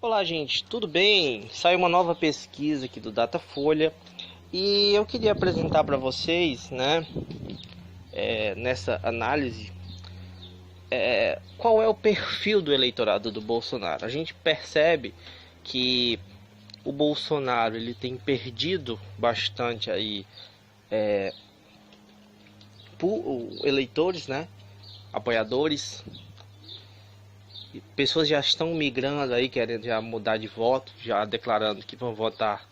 Olá, gente, tudo bem? Saiu uma nova pesquisa aqui do Datafolha e eu queria apresentar para vocês, nessa análise, qual é o perfil do eleitorado do Bolsonaro. A gente percebe que o Bolsonaro ele tem perdido bastante aí eleitores, né? Apoiadores. Pessoas já estão migrando aí, querendo já mudar de voto, já declarando que vão votar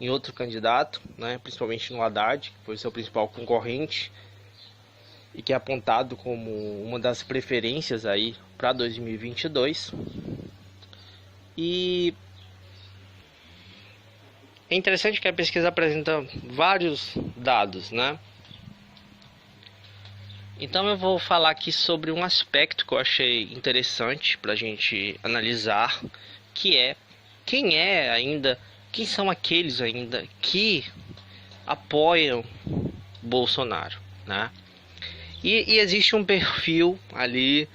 em outro candidato, né? Principalmente no Haddad, que foi seu principal concorrente e que é apontado como uma das preferências aí para 2022. E é interessante que a pesquisa apresenta vários dados, né? Então eu vou falar aqui sobre um aspecto que eu achei interessante para a gente analisar, que é quem são aqueles ainda que apoiam Bolsonaro, né? E existe um perfil ali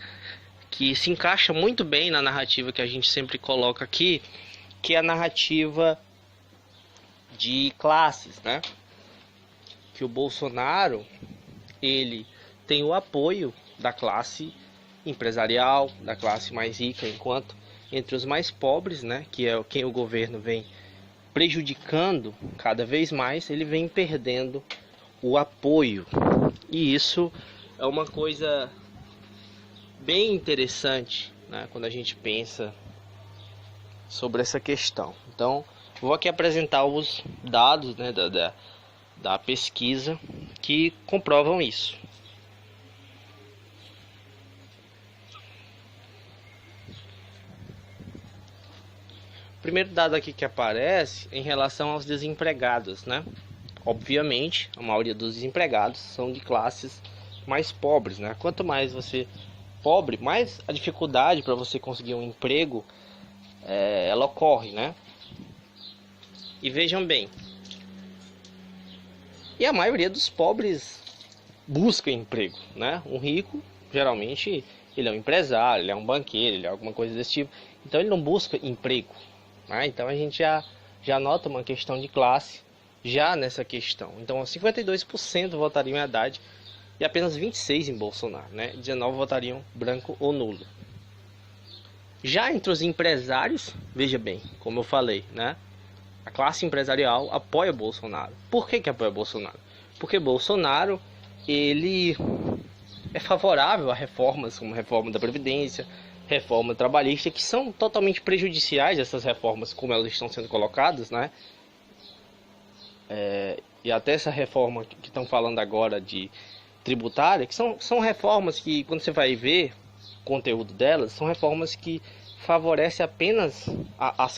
que se encaixa muito bem na narrativa que a gente sempre coloca aqui, que é a narrativa de classes, né? Que o Bolsonaro, ele tem o apoio da classe empresarial, da classe mais rica, enquanto entre os mais pobres, né, que é quem o governo vem prejudicando cada vez mais, ele vem perdendo o apoio. E isso é uma coisa bem interessante, né, quando a gente pensa sobre essa questão. Então, vou aqui apresentar os dados, né, da pesquisa que comprovam isso. O primeiro dado aqui que aparece em relação aos desempregados, né? Obviamente, a maioria dos desempregados são de classes mais pobres, né? Quanto mais você pobre, mais a dificuldade para você conseguir um emprego ela ocorre, né? E vejam bem, e a maioria dos pobres busca emprego, né? Um rico, geralmente, ele é um empresário, ele é um banqueiro, ele é alguma coisa desse tipo. Então ele não busca emprego. Então a gente já nota uma questão de classe já nessa questão. Então 52% votariam em Haddad e apenas 26% em Bolsonaro, né? 19% votariam branco ou nulo. Já entre os empresários, veja bem, como eu falei, né? A classe empresarial apoia Bolsonaro. Por que apoia Bolsonaro? Porque Bolsonaro, ele é favorável a reformas como a reforma da Previdência, reforma trabalhista, que são totalmente prejudiciais, essas reformas como elas estão sendo colocadas, né? E até essa reforma que estão falando agora de tributária, que são reformas que, quando você vai ver o conteúdo delas, são reformas que favorecem apenas a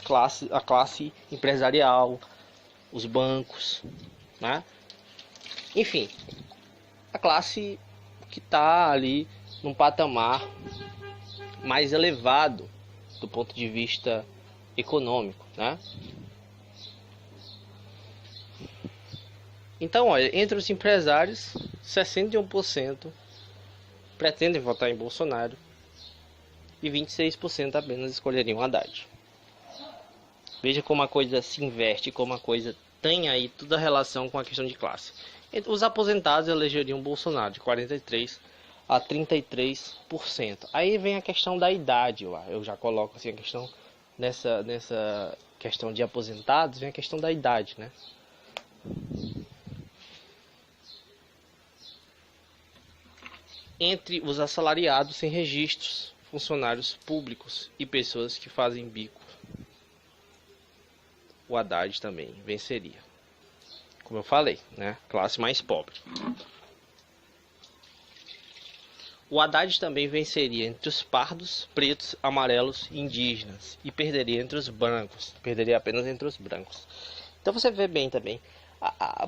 classe empresarial, os bancos, né? Enfim, a classe que está ali num patamar mais elevado do ponto de vista econômico, né? Então, olha, entre os empresários, 61% pretendem votar em Bolsonaro e 26% apenas escolheriam Haddad. Veja como a coisa se inverte, como a coisa tem aí toda a relação com a questão de classe. Os aposentados elegeriam Bolsonaro de 43% a 33%. Aí vem a questão da idade, eu já coloco assim a questão nessa questão de aposentados, vem a questão da idade, né? Entre os assalariados sem registros, funcionários públicos e pessoas que fazem bico, o Haddad também venceria. Como eu falei, né? Classe mais pobre. O Haddad também venceria entre os pardos, pretos, amarelos e indígenas e perderia entre os brancos, perderia apenas entre os brancos. Então você vê bem também,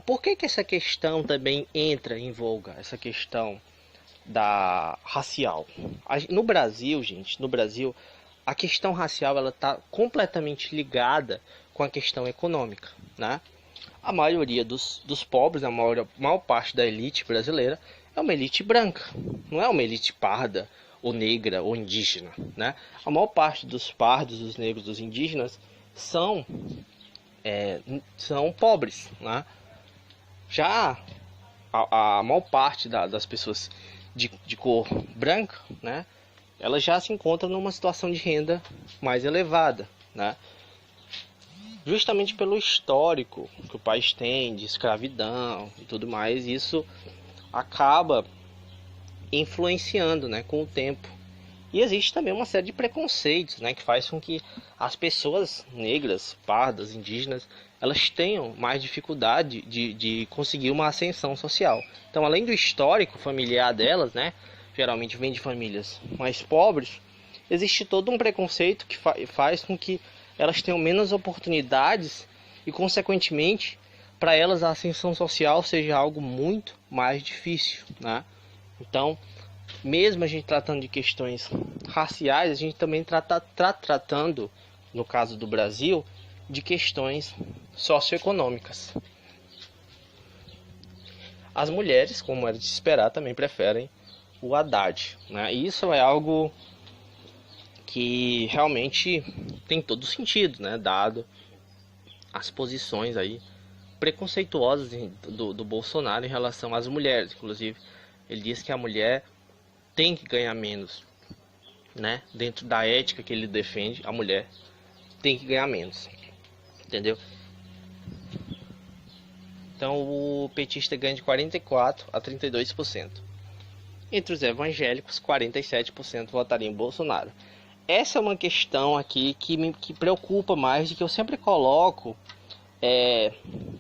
por que essa questão também entra em voga, essa questão da racial. No Brasil, gente, a questão racial ela está completamente ligada com a questão econômica, né? A maioria dos pobres, maior parte da elite brasileira é uma elite branca, não é uma elite parda ou negra, ou indígena, né? A maior parte dos pardos, dos negros, dos indígenas são pobres, né? Já a maior parte das pessoas de cor branca, né? Ela já se encontra numa situação de renda mais elevada, né? Justamente pelo histórico que o país tem de escravidão e tudo mais, isso acaba influenciando, né, com o tempo. E existe também uma série de preconceitos, né, que faz com que as pessoas negras, pardas, indígenas, elas tenham mais dificuldade de conseguir uma ascensão social. Então, além do histórico familiar delas, né, geralmente vem de famílias mais pobres, existe todo um preconceito que faz com que elas tenham menos oportunidades e, consequentemente, para elas a ascensão social seja algo muito mais difícil, né? Então, mesmo a gente tratando de questões raciais, a gente também tratando, no caso do Brasil, de questões socioeconômicas. As mulheres, como era de se esperar, também preferem o Haddad, né? E isso é algo que realmente tem todo sentido, né? Dado as posições aí preconceituosas do Bolsonaro em relação às mulheres. Inclusive, ele diz que a mulher tem que ganhar menos, né? Dentro da ética que ele defende, a mulher tem que ganhar menos, entendeu? Então o petista ganha de 44% a 32%. Entre os evangélicos, 47% votariam em Bolsonaro. Essa é uma questão aqui que preocupa mais, de que eu sempre coloco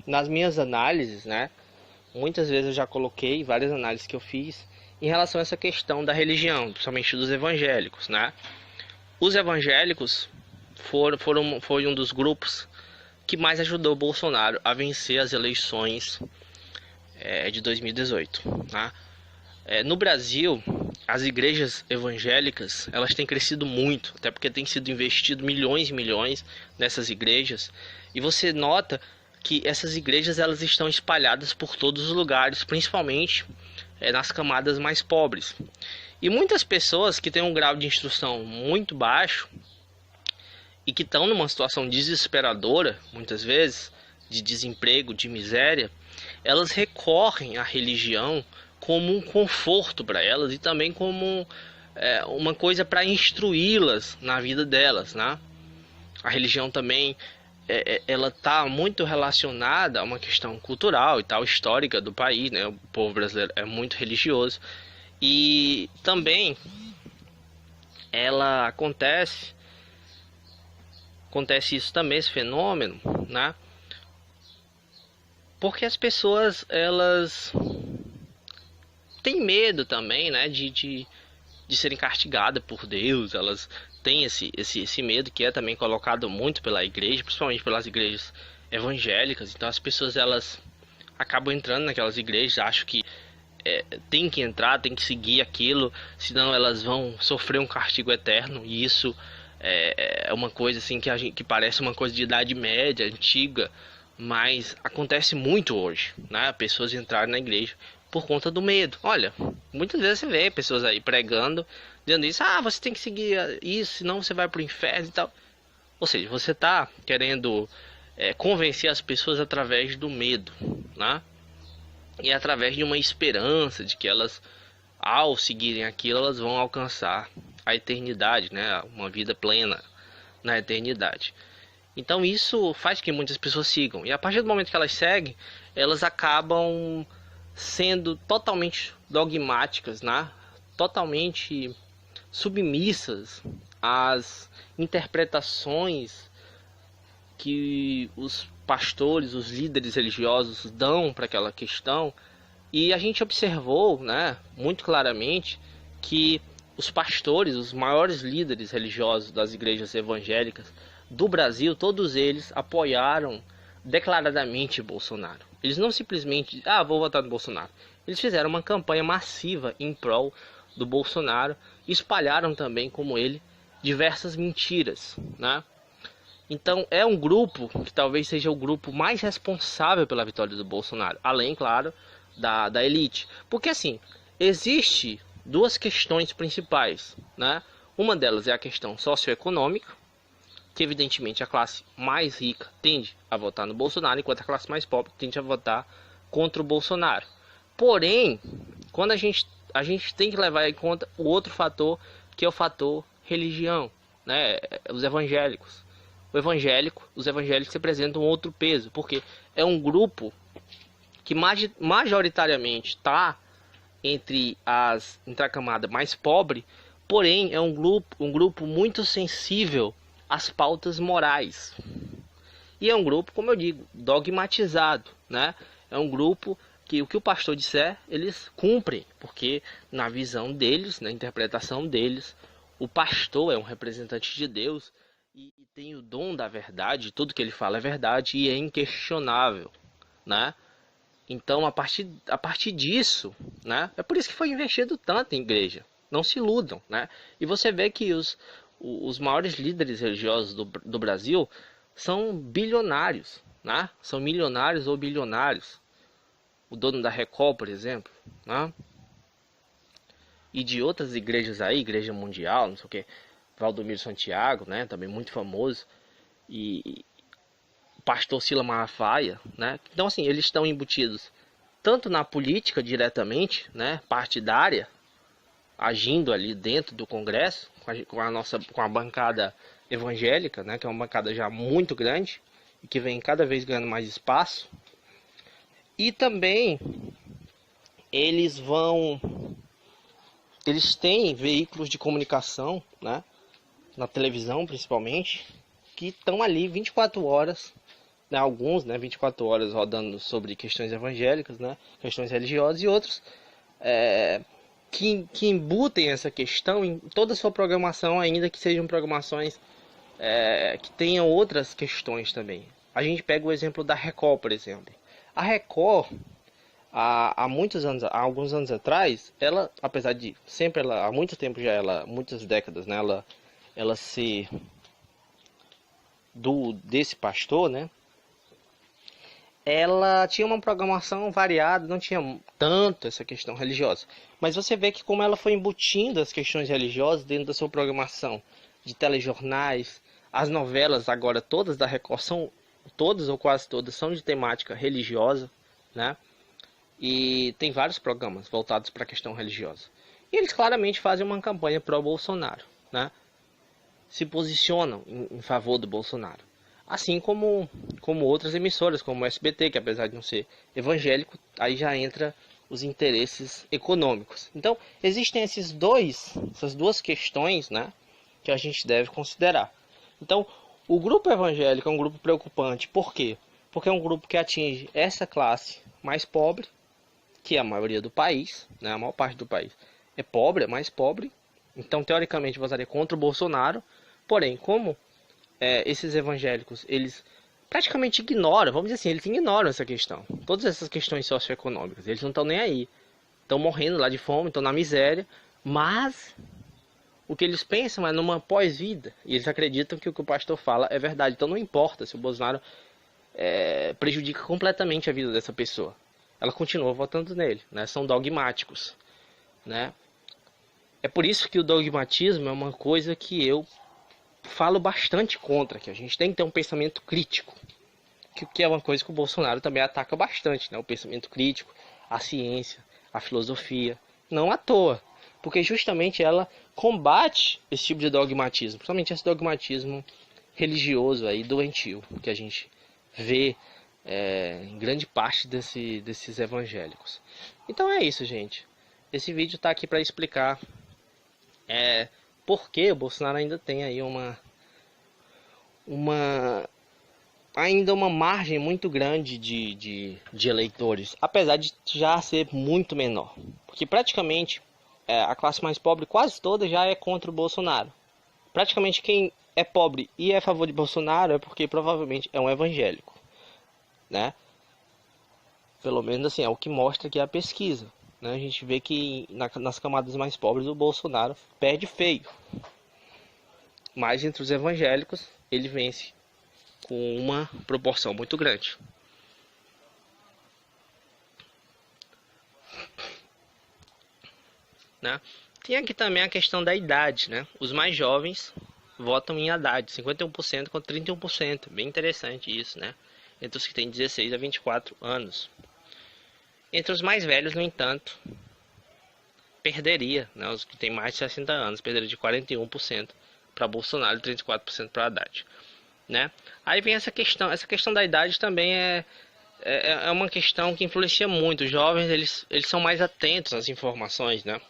nas minhas análises, né? Muitas vezes eu já coloquei várias análises que eu fiz em relação a essa questão da religião, principalmente dos evangélicos, né? Os evangélicos foi um dos grupos que mais ajudou o Bolsonaro a vencer as eleições de 2018, tá? No Brasil, as igrejas evangélicas, elas têm crescido muito, até porque tem sido investido milhões e milhões nessas igrejas, e você nota que essas igrejas elas estão espalhadas por todos os lugares, principalmente nas camadas mais pobres. E muitas pessoas que têm um grau de instrução muito baixo e que estão numa situação desesperadora, muitas vezes, de desemprego, de miséria, elas recorrem à religião como um conforto para elas e também como uma coisa para instruí-las na vida delas, né? A religião também ela está muito relacionada a uma questão cultural e tal, histórica do país, né? O povo brasileiro é muito religioso e também ela acontece isso também, esse fenômeno, né? Porque as pessoas elas têm medo também, né, de serem castigadas por Deus. Elas têm esse medo que é também colocado muito pela igreja, principalmente pelas igrejas evangélicas. Então as pessoas elas acabam entrando naquelas igrejas, acham que tem que entrar, tem que seguir aquilo, senão elas vão sofrer um castigo eterno. E isso é uma coisa assim que parece uma coisa de idade média, antiga, mas acontece muito hoje, né? Pessoas entrarem na igreja por conta do medo. Olha, muitas vezes você vê pessoas aí pregando, dizendo isso, você tem que seguir isso, senão você vai pro inferno e tal. Ou seja, você tá querendo convencer as pessoas através do medo, né? E através de uma esperança de que elas, ao seguirem aquilo, elas vão alcançar a eternidade, né? Uma vida plena na eternidade. Então isso faz que muitas pessoas sigam. E a partir do momento que elas seguem, elas acabam sendo totalmente dogmáticas, né? Totalmente submissas às interpretações que os pastores, os líderes religiosos dão para aquela questão. E a gente observou, né, muito claramente que os pastores, os maiores líderes religiosos das igrejas evangélicas do Brasil, todos eles apoiaram declaradamente Bolsonaro. Eles não simplesmente, vou votar no Bolsonaro. Eles fizeram uma campanha massiva em prol do Bolsonaro e espalharam também, como ele, diversas mentiras, né? Então é um grupo que talvez seja o grupo mais responsável pela vitória do Bolsonaro, além, claro, da elite. Porque assim, existe duas questões principais, né? Uma delas é a questão socioeconômica, que evidentemente a classe mais rica tende a votar no Bolsonaro, enquanto a classe mais pobre tende a votar contra o Bolsonaro. Porém, quando a gente tem que levar em conta o outro fator, que é o fator religião, né? Os evangélicos. Os evangélicos representam outro peso, porque é um grupo que majoritariamente está entre a camada mais pobre, porém é um grupo muito sensível às pautas morais. E é um grupo, como eu digo, dogmatizado, né? É um grupo que o que o pastor disser, eles cumprem, porque na visão deles, na interpretação deles, o pastor é um representante de Deus e tem o dom da verdade, tudo que ele fala é verdade e é inquestionável, né? Então, a partir disso, né? É por isso que foi investido tanto em igreja. Não se iludam, né? E você vê que os maiores líderes religiosos do Brasil são bilionários, né? São milionários ou bilionários. O dono da Record, por exemplo, né? E de outras igrejas aí, Igreja Mundial, não sei o que, Valdomiro Santiago, né? Também muito famoso. E pastor Silas Malafaia, né? Então, assim, eles estão embutidos tanto na política diretamente, né? Partidária, agindo ali dentro do Congresso, com a bancada evangélica, né? Que é uma bancada já muito grande e que vem cada vez ganhando mais espaço. E também eles têm veículos de comunicação, né? Na televisão principalmente, que estão ali 24 horas, né? Alguns, né? 24 horas rodando sobre questões evangélicas, né? Questões religiosas, e outros que embutem essa questão em toda a sua programação, ainda que sejam programações que tenham outras questões também. A gente pega o exemplo da Record, por exemplo. A Record, há alguns anos atrás, ela, apesar de sempre, há muito tempo já, muitas décadas, né, ela ser desse pastor, né, ela tinha uma programação variada, não tinha tanto essa questão religiosa. Mas você vê que como ela foi embutindo as questões religiosas dentro da sua programação de telejornais, as novelas agora todas da Record são, todas ou quase todas, são de temática religiosa, né? E tem vários programas voltados para a questão religiosa. E eles claramente fazem uma campanha pró-Bolsonaro, né? Se posicionam em favor do Bolsonaro. Assim como outras emissoras, como o SBT, que apesar de não ser evangélico, aí já entra os interesses econômicos. Então, existem essas duas questões, né, que a gente deve considerar. Então, o grupo evangélico é um grupo preocupante. Por quê? Porque é um grupo que atinge essa classe mais pobre, que é a maioria do país, né, a maior parte do país é pobre, é mais pobre. Então, teoricamente, votaria contra o Bolsonaro. Porém, como esses evangélicos, eles praticamente ignoram, vamos dizer assim, eles ignoram essa questão. Todas essas questões socioeconômicas, eles não estão nem aí. Estão morrendo lá de fome, estão na miséria, mas o que eles pensam é numa pós-vida. E eles acreditam que o que o pastor fala é verdade. Então não importa se o Bolsonaro prejudica completamente a vida dessa pessoa. Ela continua votando nele, né? São dogmáticos, né? É por isso que o dogmatismo é uma coisa que eu falo bastante contra, que a gente tem que ter um pensamento crítico, que é uma coisa que o Bolsonaro também ataca bastante, né? O pensamento crítico, a ciência, a filosofia, não à toa, porque justamente ela combate esse tipo de dogmatismo, principalmente esse dogmatismo religioso aí doentio, que a gente vê em grande parte desses evangélicos. Então é isso, gente. Esse vídeo está aqui para explicar porque o Bolsonaro ainda tem aí ainda uma margem muito grande de eleitores, apesar de já ser muito menor, porque praticamente a classe mais pobre quase toda já é contra o Bolsonaro. Praticamente quem é pobre e é a favor de Bolsonaro é porque provavelmente é um evangélico, né? Pelo menos assim, é o que mostra aqui a pesquisa, né? A gente vê que nas camadas mais pobres o Bolsonaro perde feio, mas entre os evangélicos ele vence com uma proporção muito grande. né? Tem aqui também a questão da idade, né? Os mais jovens votam em Haddad, 51% contra 31%. Bem interessante isso, né? Entre os que têm 16 a 24 anos. Entre os mais velhos, no entanto, perderia, né? Os que têm mais de 60 anos, perderia de 41% para Bolsonaro e 34% para Haddad, né? Aí vem essa questão da idade também é uma questão que influencia muito. Os jovens, eles são mais atentos às informações, né?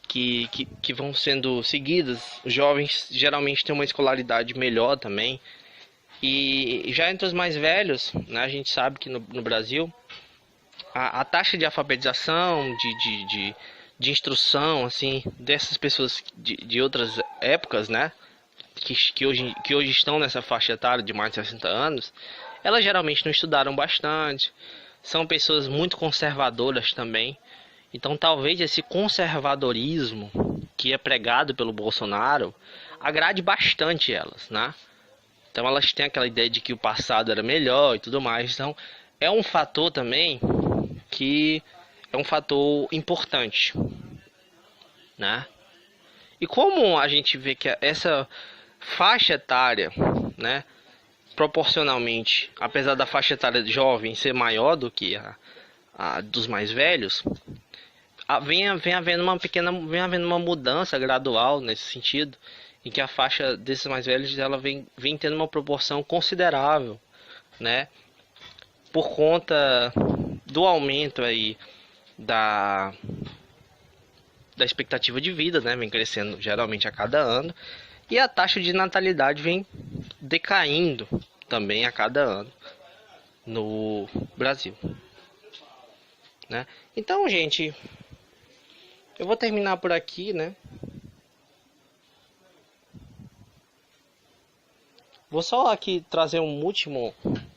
Que vão sendo seguidas. Os jovens geralmente têm uma escolaridade melhor também. E já entre os mais velhos, né, a gente sabe que no Brasil a taxa de alfabetização, de instrução, assim, dessas pessoas de outras épocas, né, que hoje estão nessa faixa etária de mais de 60 anos, elas geralmente não estudaram bastante, são pessoas muito conservadoras também. Então talvez esse conservadorismo que é pregado pelo Bolsonaro agrade bastante elas, né? Então elas têm aquela ideia de que o passado era melhor e tudo mais. Então é um fator também que é um fator importante, né? E como a gente vê que essa faixa etária, né, proporcionalmente, apesar da faixa etária jovem ser maior do que a dos mais velhos, vem havendo uma mudança gradual nesse sentido, em que a faixa desses mais velhos ela vem tendo uma proporção considerável, né, por conta do aumento aí da expectativa de vida, né, vem crescendo geralmente a cada ano, e a taxa de natalidade vem decaindo também a cada ano no Brasil, né? Então, gente, eu vou terminar por aqui, né? Vou só aqui trazer um último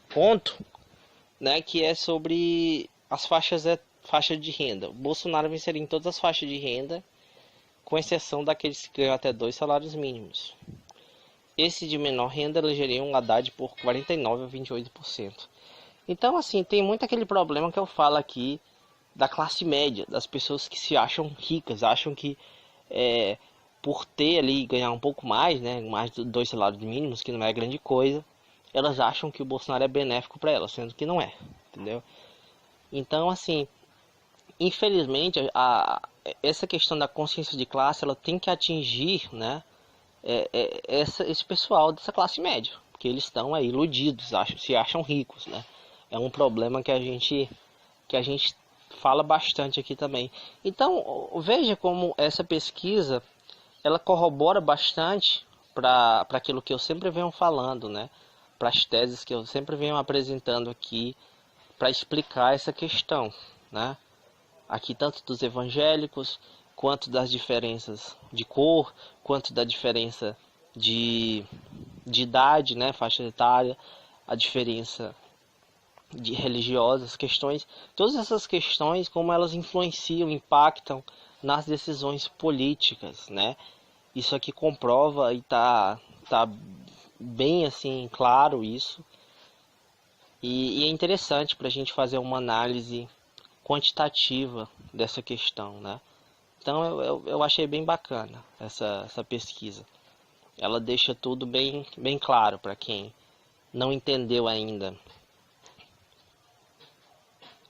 ponto, né, que é sobre as faixas de renda. O Bolsonaro venceria em todas as faixas de renda, com exceção daqueles que ganham até 2 salários mínimos. Esse de menor renda elegeria um Haddad por 49 a 28%. Então, assim, tem muito aquele problema que eu falo aqui da classe média, das pessoas que se acham ricas, acham que por ter ali, ganhar um pouco mais, né, mais de 2 salários mínimos, que não é grande coisa, elas acham que o Bolsonaro é benéfico para elas, sendo que não é, entendeu? Então, assim, infelizmente, essa questão da consciência de classe, ela tem que atingir, né, esse pessoal dessa classe média, porque eles estão aí iludidos, se acham ricos, né? É um problema que a gente fala bastante aqui também. Então, veja como essa pesquisa ela corrobora bastante para aquilo que eu sempre venho falando, né? Para as teses que eu sempre venho apresentando aqui para explicar essa questão, né? Aqui tanto dos evangélicos, quanto das diferenças de cor, quanto da diferença de idade, né, faixa etária, a diferença de religiosas, questões, todas essas questões, como elas influenciam, impactam nas decisões políticas, né? Isso aqui comprova e tá bem assim claro isso. E é interessante para a gente fazer uma análise quantitativa dessa questão, né? Então eu achei bem bacana essa pesquisa. Ela deixa tudo bem claro para quem não entendeu ainda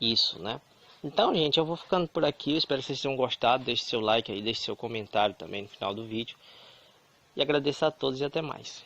isso, né? Então, gente, eu vou ficando por aqui. Eu espero que vocês tenham gostado. Deixe seu like aí, deixe seu comentário também no final do vídeo. E agradeço a todos e até mais.